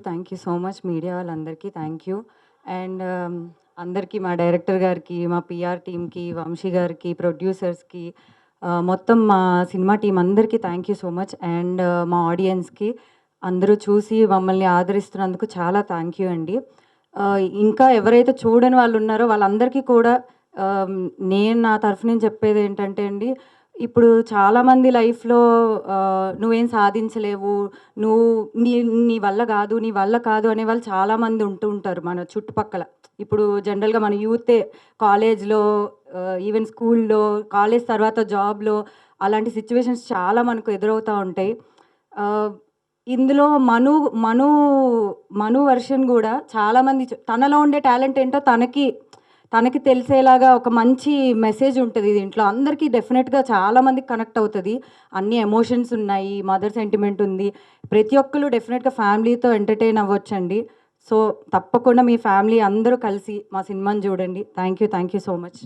Thank you so much media వాళ్ళందరికీ thank you. And అందరికీ, మా డైరెక్టర్ గారికి, మా పిఆర్ టీమ్కి, వంశీ గారికి, ప్రొడ్యూసర్స్కి, మొత్తం మా సినిమా టీం అందరికీ thank you so much. And మా ఆడియన్స్కి అందరూ చూసి మమ్మల్ని ఆదరిస్తున్నందుకు చాలా థ్యాంక్ యూ అండి. ఇంకా ఎవరైతే చూడని వాళ్ళు ఉన్నారో వాళ్ళందరికీ కూడా నేను నా తరఫు నుంచి చెప్పేది ఏంటంటే అండి, ఇప్పుడు చాలామంది లైఫ్లో నువ్వేం సాధించలేవు, నువ్వు నీ నీ వల్ల కాదు, నీ వల్ల కాదు అనేవాళ్ళు చాలామంది ఉంటూ ఉంటారు మన చుట్టుపక్కల. ఇప్పుడు జనరల్గా మన యూతే కాలేజ్లో, ఈవెన్ స్కూల్లో, కాలేజ్ తర్వాత జాబ్లో అలాంటి సిచ్యువేషన్స్ చాలా మనకు ఎదురవుతూ ఉంటాయి. ఇందులో మను మను మను వర్షన్ కూడా చాలామంది తనలో ఉండే టాలెంట్ ఏంటో తనకి తెలిసేలాగా ఒక మంచి మెసేజ్ ఉంటుంది దీంట్లో. అందరికీ డెఫినెట్గా చాలామందికి కనెక్ట్ అవుతుంది. అన్ని ఎమోషన్స్ ఉన్నాయి, మదర్ సెంటిమెంట్ ఉంది. ప్రతి ఒక్కరు డెఫినెట్గా ఫ్యామిలీతో ఎంటర్టైన్ అవ్వచ్చండి. సో తప్పకుండా మీ ఫ్యామిలీ అందరూ కలిసి మా సినిమాని చూడండి. Thank you so much.